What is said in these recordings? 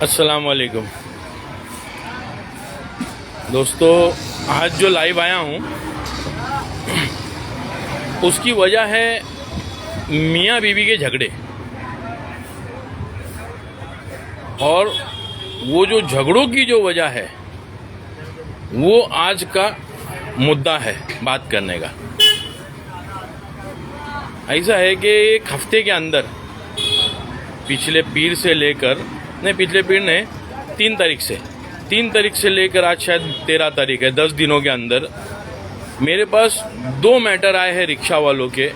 अस्सलाम वालेकुम दोस्तों, आज जो लाइव आया हूँ उसकी वजह है मियाँ बीवी के झगड़े। और वो जो झगड़ों की जो वजह है वो आज का मुद्दा है बात करने का। ऐसा है कि एक हफ्ते के अंदर पिछले पीर से लेकर पिछले पीर ने 3 तारीख से लेकर आज शायद 13 तारीख है, 10 दिनों के अंदर मेरे पास 2 मैटर आए हैं रिक्शा वालों के,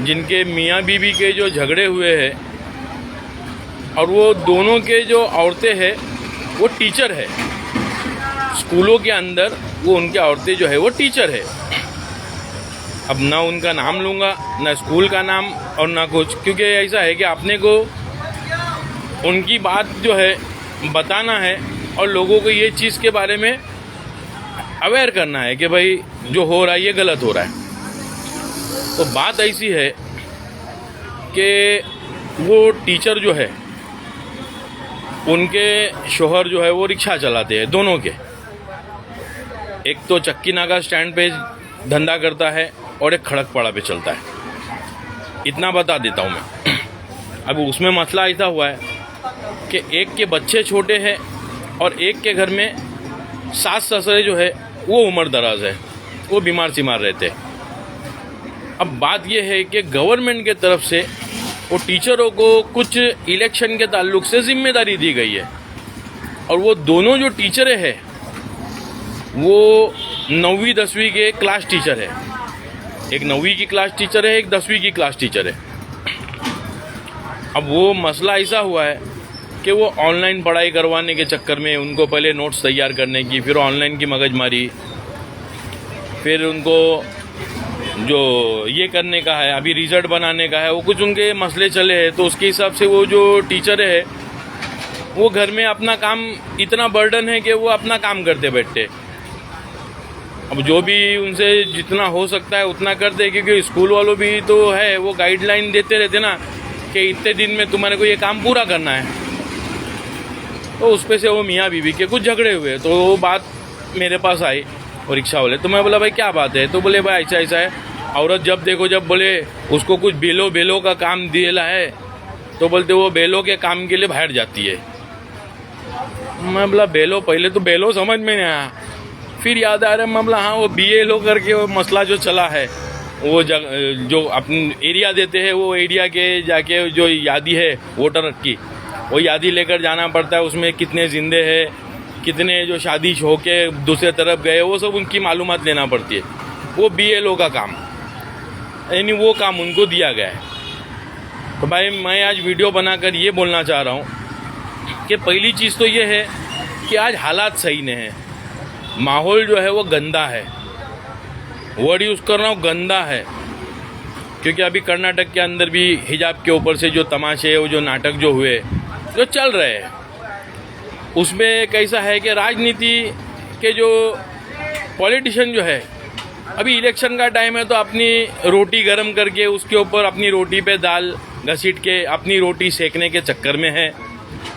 जिनके मियाँ बीवी के जो झगड़े हुए हैं। और वो दोनों के जो औरतें हैं वो टीचर है स्कूलों के अंदर। वो उनके औरतें जो है वो टीचर है। अब ना उनका नाम लूँगा, ना स्कूल का नाम और ना कुछ, क्योंकि ऐसा है कि आपने को उनकी बात जो है बताना है और लोगों को ये चीज़ के बारे में अवेयर करना है कि भाई जो हो रहा है ये गलत हो रहा है। तो बात ऐसी है कि वो टीचर जो है उनके शोहर जो है वो रिक्शा चलाते हैं, दोनों के। एक तो चक्की नाका स्टैंड पे धंधा करता है और एक खड़कपाड़ा पे चलता है। इतना बता देता हूँ मैं। अब उसमें मसला ऐसा हुआ है कि एक के बच्चे छोटे हैं और एक के घर में सास ससुरे जो है वो उम्र दराज है, वो बीमार सीमार रहते हैं। अब बात यह है कि गवर्नमेंट के तरफ से वो टीचरों को कुछ इलेक्शन के ताल्लुक से जिम्मेदारी दी गई है। और वो दोनों जो टीचरें हैं वो 9वीं 10वीं के क्लास टीचर है। एक 9वीं की क्लास टीचर है, एक 10वीं की क्लास टीचर है। अब वो मसला ऐसा हुआ है कि वो ऑनलाइन पढ़ाई करवाने के चक्कर में उनको पहले नोट्स तैयार करने की, फिर ऑनलाइन की मगजमारी, फिर उनको जो ये करने का है, अभी रिजल्ट बनाने का है, वो कुछ उनके मसले चले हैं। तो उसके हिसाब से वो जो टीचर है वो घर में अपना काम, इतना बर्डन है कि वो अपना काम करते बैठते। अब जो भी उनसे जितना हो सकता है उतना करते, क्योंकि स्कूल वालों भी तो है वो गाइडलाइन देते रहते ना कि इतने दिन में तुम्हारे को ये काम पूरा करना है। तो उस पे से वो मियाँ बीवी के कुछ झगड़े हुए। तो वो बात मेरे पास आई और रिक्शा वाले, तो मैं बोला भाई क्या बात है? तो बोले भाई ऐसा ऐसा है, औरत जब देखो जब बोले उसको कुछ बेलो का काम दिया है तो बोलते वो बेलो के काम के लिए बाहर जाती है। मैं बोला बेलो, पहले तो बेलो समझ में नहीं आया, फिर याद आ रहा है। मैं बोला हाँ वो BLO करके वो मसला जो चला है, वो जो अपने एरिया देते हैं वो एरिया के जाके जो यादी है वोटर की, वो यादी लेकर जाना पड़ता है। उसमें कितने जिंदे हैं, कितने जो शादी होके दूसरे तरफ गए, वो सब उनकी मालूमात लेना पड़ती है। वो BLO का काम, यानी वो काम उनको दिया गया है। तो भाई मैं आज वीडियो बनाकर ये बोलना चाह रहा हूँ कि पहली चीज़ तो ये है कि आज हालात सही नहीं है, माहौल जो है वो गंदा है। वर्ड यूज़ कर रहा हूँ, गंदा है। क्योंकि अभी कर्नाटक के अंदर भी हिजाब के ऊपर से जो तमाशे, वो जो नाटक जो हुए, जो चल रहे हैं, उसमें कैसा है कि राजनीति के जो पॉलिटिशियन जो है, अभी इलेक्शन का टाइम है तो अपनी रोटी गरम करके उसके ऊपर अपनी रोटी पे दाल घसीट के अपनी रोटी सेकने के चक्कर में है।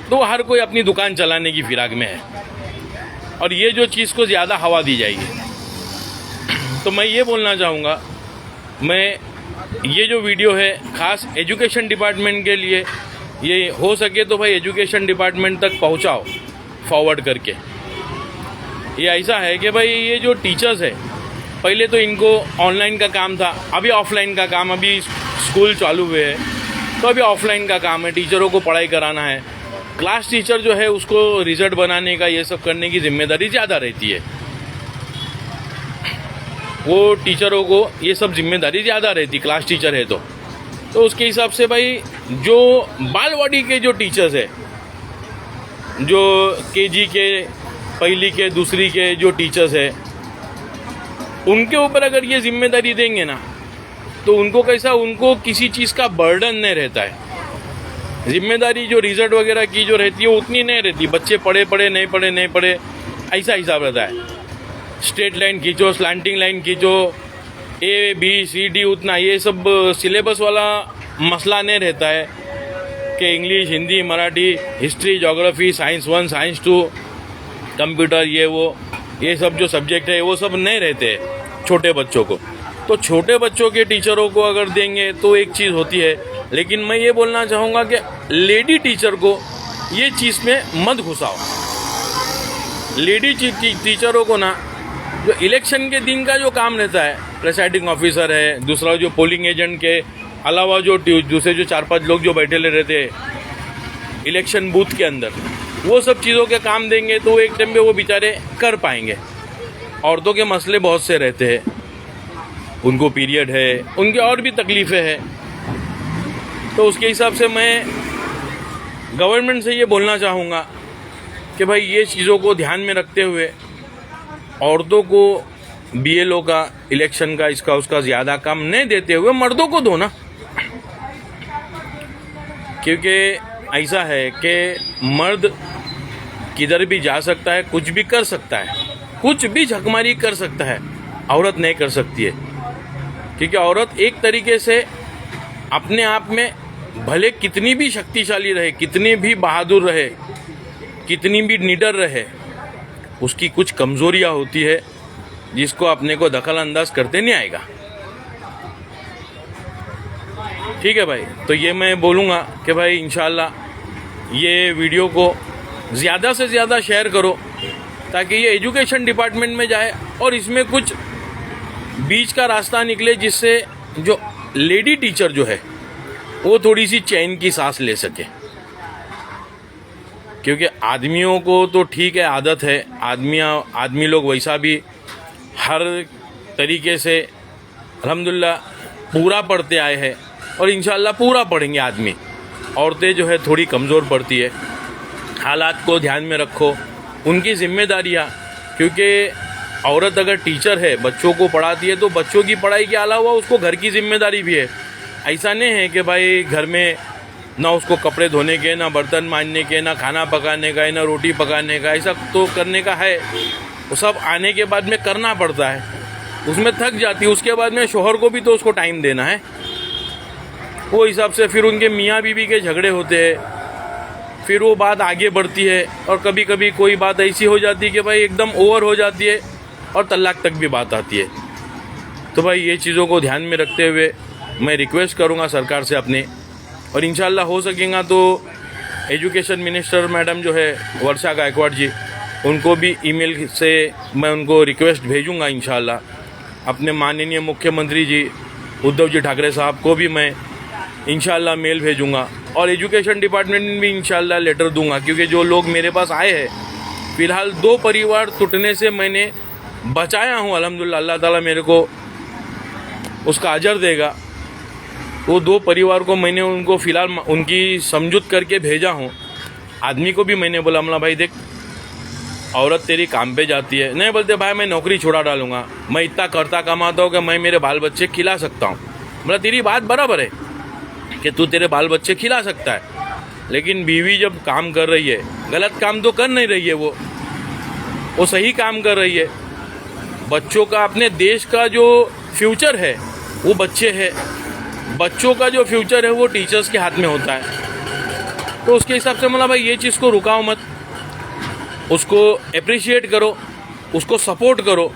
तो हर कोई अपनी दुकान चलाने की फिराक में है और ये जो चीज़ को ज़्यादा हवा दी जाएगी। तो मैं ये बोलना चाहूँगा, मैं ये जो वीडियो है ख़ास एजुकेशन डिपार्टमेंट के लिए, ये हो सके तो भाई एजुकेशन डिपार्टमेंट तक पहुँचाओ फॉरवर्ड करके। ये ऐसा है कि भाई ये जो टीचर्स है, पहले तो इनको ऑनलाइन का काम था, अभी ऑफलाइन का काम, अभी स्कूल चालू हुए हैं तो अभी ऑफलाइन का काम है, टीचरों को पढ़ाई कराना है। क्लास टीचर जो है उसको रिजल्ट बनाने का, ये सब करने की जिम्मेदारी ज़्यादा रहती है। वो टीचरों को ये सब जिम्मेदारी ज़्यादा रहती, क्लास टीचर है तो उसके हिसाब से भाई जो बालवाड़ी के जो टीचर्स है, जो KG के, पहली के, दूसरी के जो टीचर्स है, उनके ऊपर अगर ये जिम्मेदारी देंगे ना तो उनको कैसा, उनको किसी चीज़ का बर्डन नहीं रहता है। जिम्मेदारी जो रिजल्ट वगैरह की जो रहती है उतनी नहीं रहती। बच्चे पढ़े नहीं पढ़े ऐसा हिसाब रहता है। स्ट्रेट लाइन खींचो, स्लैंटिंग लाइन खींचो, A B C D, उतना ये सब सिलेबस वाला मसला नहीं रहता है के English, Hindi, Marathi, history, geography, science 1, science 2, computer, ये सब जो सब्जेक्ट है वो सब नहीं रहते छोटे बच्चों को। तो छोटे बच्चों के टीचरों को अगर देंगे तो एक चीज़ होती है, लेकिन मैं ये बोलना चाहूँगा कि लेडी टीचर को ये चीज़ में मत घुसाओ। लेडी टीचरों को ना जो इलेक्शन के दिन का जो काम रहता है, प्रेसाइडिंग ऑफिसर है, दूसरा जो पोलिंग एजेंट के अलावा जो दूसरे जो 4-5 लोग जो बैठे रहते हैं इलेक्शन बूथ के अंदर, वो सब चीज़ों के काम देंगे तो एक टाइम पे वो बेचारे कर पाएंगे। औरतों के मसले बहुत से रहते हैं, उनको पीरियड है, उनके और भी तकलीफ़ें हैं। तो उसके हिसाब से मैं गवर्नमेंट से ये बोलना चाहूँगा कि भाई ये चीज़ों को ध्यान में रखते हुए औरतों को BLO का, इलेक्शन का, इसका उसका ज़्यादा काम नहीं देते हुए मर्दों को दो ना। क्योंकि ऐसा है कि मर्द किधर भी जा सकता है, कुछ भी कर सकता है, कुछ भी झकमारी कर सकता है, औरत नहीं कर सकती है। क्योंकि औरत एक तरीके से अपने आप में भले कितनी भी शक्तिशाली रहे, कितनी भी बहादुर रहे, कितनी भी निडर रहे, उसकी कुछ कमज़ोरियाँ होती है जिसको अपने को दखल अंदाज करते नहीं आएगा। ठीक है भाई, तो ये मैं बोलूँगा कि भाई इंशाल्लाह ये वीडियो को ज़्यादा से ज़्यादा शेयर करो ताकि ये एजुकेशन डिपार्टमेंट में जाए और इसमें कुछ बीच का रास्ता निकले, जिससे जो लेडी टीचर जो है वो थोड़ी सी चैन की सांस ले सके। क्योंकि आदमियों को तो ठीक है, आदत है, आदमी लोग वैसा भी हर तरीके से अल्हम्दुलिल्लाह पूरा पढ़ते आए हैं और इंशाल्लाह पूरा पढ़ेंगे आदमी। औरतें जो है थोड़ी कमज़ोर पड़ती है। हालात को ध्यान में रखो, उनकी जिम्मेदारियाँ, क्योंकि औरत अगर टीचर है, बच्चों को पढ़ाती है, तो बच्चों की पढ़ाई के अलावा उसको घर की जिम्मेदारी भी है। ऐसा नहीं है कि भाई घर में ना उसको कपड़े धोने के, ना बर्तन मांजने के, ना खाना पकाने का, ना रोटी पकाने का, ऐसा तो करने का है। वो सब आने के बाद में करना पड़ता है, उसमें थक जाती है। उसके बाद में शोहर को भी तो उसको टाइम देना है। वो हिसाब से फिर उनके मियाँ बीवी के झगड़े होते हैं, फिर वो बात आगे बढ़ती है और कभी कभी कोई बात ऐसी हो जाती है कि भाई एकदम ओवर हो जाती है और तलाक तक भी बात आती है। तो भाई ये चीज़ों को ध्यान में रखते हुए मैं रिक्वेस्ट करूँगा सरकार से अपने, और इंशाल्लाह हो सकेगा तो एजुकेशन मिनिस्टर मैडम जो है वर्षा गायकवाड़ जी, उनको भी ईमेल से मैं उनको रिक्वेस्ट भेजूँगा इंशाल्लाह। अपने माननीय मुख्यमंत्री जी उद्धव जी ठाकरे साहब को भी मैं इंशाल्लाह मेल भेजूँगा और एजुकेशन डिपार्टमेंट में भी इंशाल्लाह लेटर दूंगा। क्योंकि जो लोग मेरे पास आए हैं, फ़िलहाल 2 परिवार टूटने से मैंने बचाया हूँ अल्हम्दुलिल्लाह। अल्लाह ताला मेरे को उसका अजर देगा। वो 2 परिवार को मैंने उनको फ़िलहाल उनकी समझूत करके भेजा हूँ। आदमी को भी मैंने बोला, अमला भाई देख, औरत तेरी काम पे जाती है, नहीं बोलते भाई मैं नौकरी छुड़ा डालूंगा, मैं इतना करता कमाता हूँ कि मैं मेरे बाल बच्चे खिला सकता हूँ। बोला तेरी बात बराबर है कि तू तेरे बाल बच्चे खिला सकता है, लेकिन बीवी जब काम कर रही है, गलत काम तो कर नहीं रही है, वो सही काम कर रही है। बच्चों का, अपने देश का जो फ्यूचर है वो बच्चे हैं, बच्चों का जो फ्यूचर है वो टीचर्स के हाथ में होता है। तो उसके हिसाब से मतलब भाई ये चीज़ को रुकाओ मत, उसको अप्रिशिएट करो, उसको सपोर्ट करो।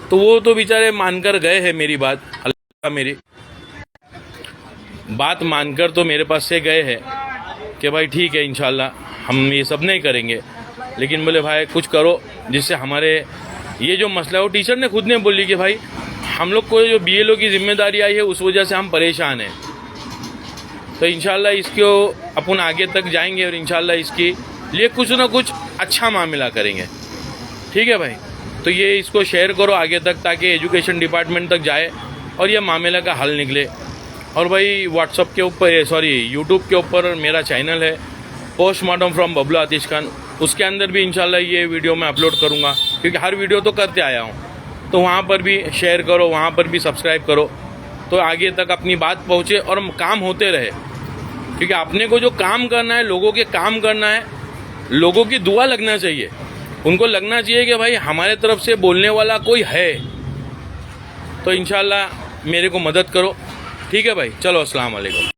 तो वो तो बेचारे मानकर गए हैं मेरी बात, अल्लाह मेरी बात मानकर तो मेरे पास से गए हैं कि भाई ठीक है इंशाल्लाह हम ये सब नहीं करेंगे, लेकिन बोले भाई कुछ करो जिससे हमारे ये जो मसला है, वो टीचर ने खुद ने बोली कि भाई हम लोग को जो BLO की जिम्मेदारी आई है उस वजह से हम परेशान हैं। तो इंशाल्लाह इसको अपन आगे तक जाएंगे और इंशाल्लाह इसके लिए कुछ ना कुछ अच्छा मामला करेंगे। ठीक है भाई, तो ये इसको शेयर करो आगे तक ताकि एजुकेशन डिपार्टमेंट तक जाए और ये मामले का हल निकले। और भाई व्हाट्सअप के ऊपर यूट्यूब के ऊपर मेरा चैनल है पोस्टमार्टम फ्रॉम बबलू आतिश खान, उसके अंदर भी इंशाल्लाह ये वीडियो मैं अपलोड करूँगा, क्योंकि हर वीडियो तो करते आया हूँ। तो वहाँ पर भी शेयर करो, वहाँ पर भी सब्सक्राइब करो, तो आगे तक अपनी बात पहुँचे और काम होते रहे। क्योंकि अपने को जो काम करना है, लोगों के काम करना है, लोगों की दुआ लगना चाहिए, उनको लगना चाहिए कि भाई हमारे तरफ से बोलने वाला कोई है। तो इंशाल्लाह मेरे को मदद करो। ठीक है भाई, चलो अस्सलाम वालेकुम।